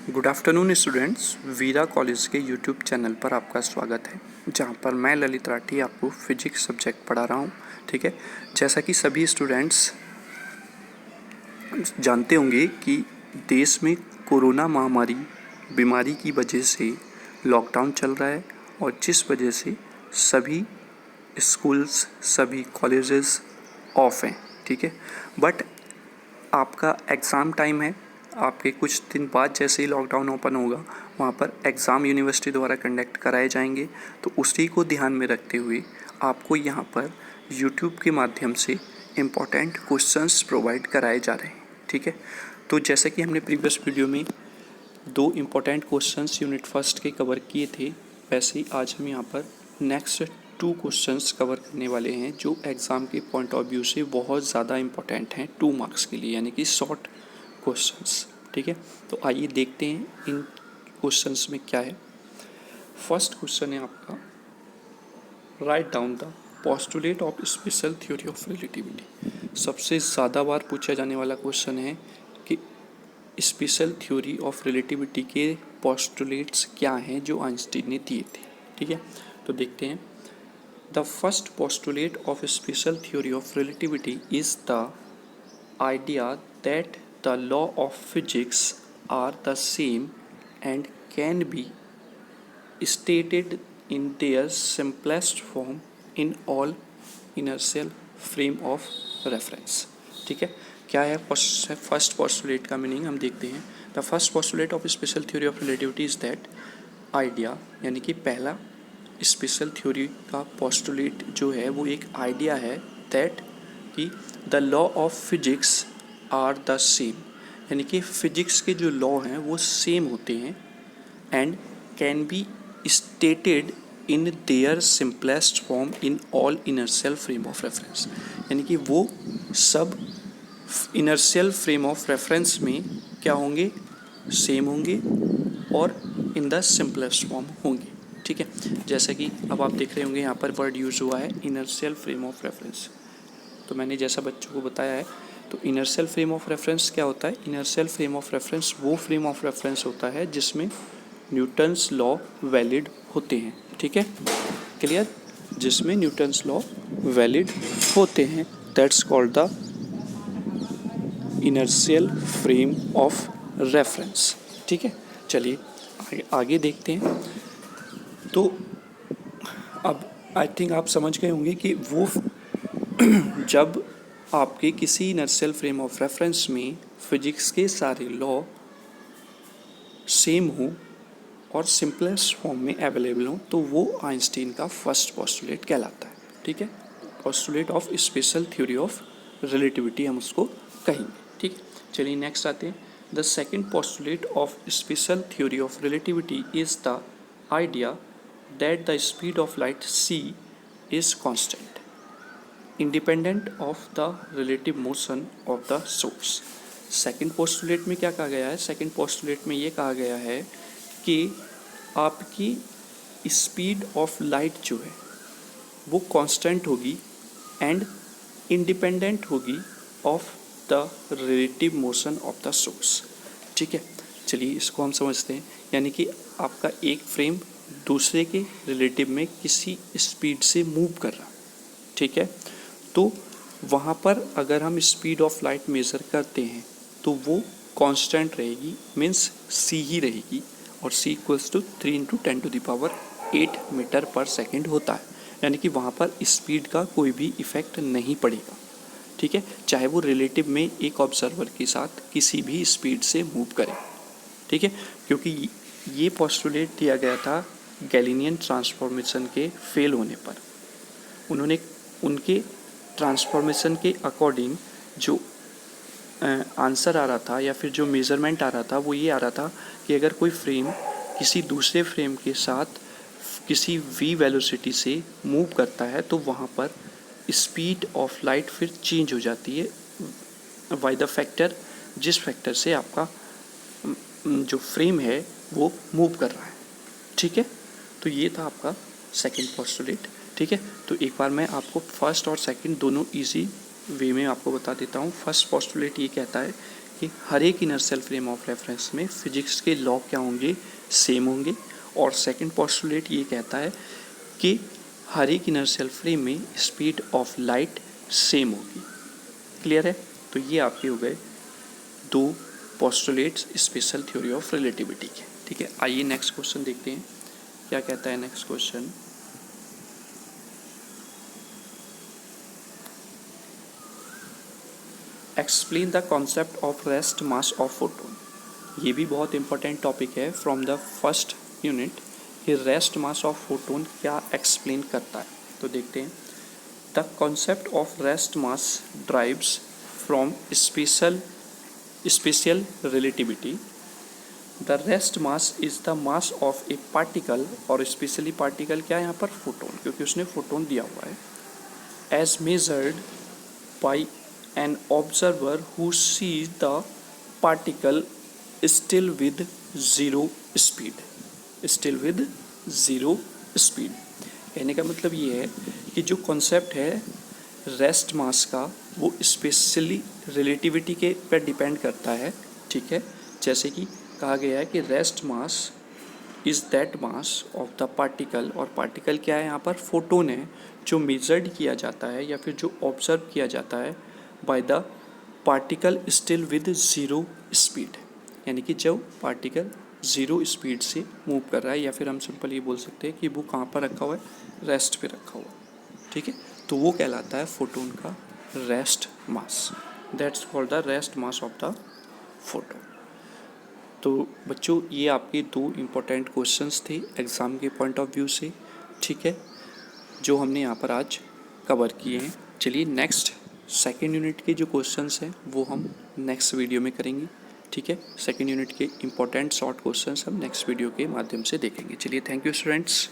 Good afternoon students, वीरा college के YouTube channel पर आपका स्वागत है, जहां पर मैं ललित राठी आपको फिजिक्स सब्जेक्ट पढ़ा रहा हूं। ठीक है, जैसा कि सभी स्टूडेंट्स जानते होंगे कि देश में कोरोना महामारी बीमारी की वजह से लॉकडाउन चल रहा है और जिस वजह से सभी स्कूल्स, सभी कॉलेजेस ऑफ हैं। ठीक है, बट आपका एग्ज़ाम टाइम है, आपके कुछ दिन बाद जैसे ही लॉकडाउन ओपन होगा वहाँ पर एग्ज़ाम यूनिवर्सिटी द्वारा कंडक्ट कराए जाएंगे। तो उसी को ध्यान में रखते हुए आपको यहाँ पर यूट्यूब के माध्यम से इम्पोर्टेंट क्वेश्चंस प्रोवाइड कराए जा रहे हैं। ठीक है, तो जैसे कि हमने प्रीवियस वीडियो में 2 इम्पोर्टेंट क्वेश्चंस यूनिट फर्स्ट के कवर किए थे, वैसे ही आज हम यहाँ पर नेक्स्ट 2 क्वेश्चंस कवर करने वाले हैं जो एग्ज़ाम के पॉइंट ऑफ व्यू से बहुत ज़्यादा इम्पोर्टेंट हैं 2 मार्क्स के लिए, यानी कि शॉर्ट क्वेश्चंस। ठीक है, तो आइए देखते हैं इन क्वेश्चंस में क्या है। फर्स्ट क्वेश्चन है आपका, write down the postulate of special theory of relativity. सबसे ज़्यादा बार पूछा जाने वाला क्वेश्चन है कि स्पेशल थ्योरी ऑफ रिलेटिविटी के पोस्टुलेट्स क्या हैं जो आइंस्टीन ने दिए थे। ठीक है, तो देखते हैं। The first postulate of special theory of relativity is the idea that the law of physics are the same and can be stated in their simplest form in all inertial frame of reference। ठीक है, क्या है first postulate का meaning हम देखते हैं। The first postulate of special theory of relativity is that idea, यानी कि पहला स्पेशल थ्योरी का पोस्टुलेट जो है वो एक आइडिया है दैट कि the law of physics are the same, यानी कि फिजिक्स के जो लॉ हैं वो सेम होते हैं and can be stated in their simplest form in all inertial frame of reference, यानी कि वो सब इनर्शियल फ्रेम ऑफ रेफरेंस में क्या होंगे, सेम होंगे और इन द सिंपलेस्ट फॉर्म होंगे। ठीक है, जैसा कि अब आप देख रहे होंगे यहाँ पर वर्ड यूज़ हुआ है इनर्शियल फ्रेम ऑफ रेफरेंस। तो मैंने जैसा बच्चों को बताया है, तो इनर्शियल फ्रेम ऑफ रेफरेंस क्या होता है। इनर्शियल फ्रेम ऑफ रेफरेंस वो फ्रेम ऑफ रेफरेंस होता है जिसमें न्यूटन्स लॉ वैलिड होते हैं। ठीक है, क्लियर, जिसमें न्यूटन्स लॉ वैलिड होते हैं, that's called the inertial frame of reference. ठीक है, चलिए आगे देखते हैं। तो अब आई थिंक आप समझ गए होंगे कि वो जब आपके किसी इनर्शियल फ्रेम ऑफ रेफरेंस में फिजिक्स के सारे लॉ सेम हो और सिंपलेस्ट फॉर्म में अवेलेबल हो तो वो आइंस्टीन का फर्स्ट पोस्टुलेट कहलाता है। ठीक है, postulate of special theory of relativity हम उसको कहेंगे। ठीक है, चलिए नेक्स्ट आते हैं। The second postulate of special theory of relativity is the idea that the speed of light c is constant independent of the relative motion of the source. Second postulate में क्या कहा गया है, सेकेंड पोस्टुलेट में ये कहा गया है कि आपकी स्पीड ऑफ लाइट जो है वो कांस्टेंट होगी एंड इंडिपेंडेंट होगी of the relative motion of the source. ठीक है, चलिए इसको हम समझते हैं, यानी कि आपका एक फ्रेम दूसरे के रिलेटिव में किसी स्पीड से मूव कर रहा। ठीक है, तो वहाँ पर अगर हम स्पीड ऑफ लाइट मेज़र करते हैं तो वो कांस्टेंट रहेगी, मीन्स c ही रहेगी, और c इक्वल्स टू 3 × 10⁸ मीटर पर सेकेंड होता है, यानी कि वहाँ पर स्पीड का कोई भी इफ़ेक्ट नहीं पड़ेगा। ठीक है, चाहे वो रिलेटिव में एक ऑब्जर्वर के साथ किसी भी स्पीड से मूव करे। ठीक है, क्योंकि ये पोस्टुलेट दिया गया था गैलीलियन ट्रांसफॉर्मेशन के फेल होने पर। उन्होंने उनके ट्रांसफॉर्मेशन के अकॉर्डिंग जो आंसर आ रहा था या फिर जो मेज़रमेंट आ रहा था वो ये आ रहा था कि अगर कोई फ्रेम किसी दूसरे फ्रेम के साथ किसी v वेलोसिटी से मूव करता है तो वहाँ पर स्पीड ऑफ लाइट फिर चेंज हो जाती है बाय द फैक्टर, जिस फैक्टर से आपका जो फ्रेम है वो मूव कर रहा है। ठीक है, तो ये था आपका सेकेंड पोस्टुलेट। ठीक है, तो एक बार मैं आपको फर्स्ट और सेकंड दोनों इजी वे में आपको बता देता हूँ। फर्स्ट पोस्टुलेट ये कहता है कि हर एक इनर्शियल फ्रेम ऑफ रेफरेंस में फिजिक्स के लॉ क्या होंगे, सेम होंगे। और सेकंड पोस्टुलेट ये कहता है कि हर एक इनर्शियल फ्रेम में स्पीड ऑफ लाइट सेम होगी। क्लियर है? तो ये आपके हो गए दो postulates special theory of relativity के। ठीक है, आइए नेक्स्ट क्वेश्चन देखते हैं क्या कहता है next question. Explain the concept of rest mass of photon. ये भी बहुत इंपॉर्टेंट टॉपिक है फ्रॉम द फर्स्ट यूनिट कि रेस्ट मास ऑफ फोटोन क्या एक्सप्लेन करता है। तो देखते हैं, the concept of rest mass drives from special relativity. The rest mass is the mass of A particle, और स्पेशली पार्टिकल क्या है यहाँ पर, फोटोन, क्योंकि उसने फोटोन दिया हुआ है, as measured by an observer who sees the particle still with zero speed, still with zero speed। कहने का मतलब ये है कि जो कॉन्सेप्ट है रेस्ट मास का वो स्पेशली रिलेटिविटी के पर डिपेंड करता है। ठीक है, जैसे कि कहा गया है कि rest mass is that mass of the particle, और पार्टिकल क्या है यहाँ पर, फोटोन है, जो मेजर्ड किया जाता है या फिर जो ऑब्जर्व किया जाता है by the particle still with zero speed, यानी कि जब पार्टिकल ज़ीरो स्पीड से मूव कर रहा है, या फिर हम सिंपल ये बोल सकते हैं कि वो कहाँ पर रखा हुआ है, रेस्ट पे रखा हुआ है। ठीक है, तो वो कहलाता है फोटोन का rest mass, that's called the rest mass of the photon. तो बच्चों ये आपके दो इम्पोर्टेंट क्वेश्चंस थे एग्ज़ाम के पॉइंट ऑफ व्यू से। ठीक है, जो हमने यहाँ पर आज कवर किए हैं। चलिए नेक्स्ट सेकेंड यूनिट के जो क्वेश्चंस हैं वो हम नेक्स्ट वीडियो में करेंगे। ठीक है, सेकेंड यूनिट के इम्पोर्टेंट शॉर्ट क्वेश्चंस हम नेक्स्ट वीडियो के माध्यम से देखेंगे। चलिए, थैंक यू स्टूडेंट्स।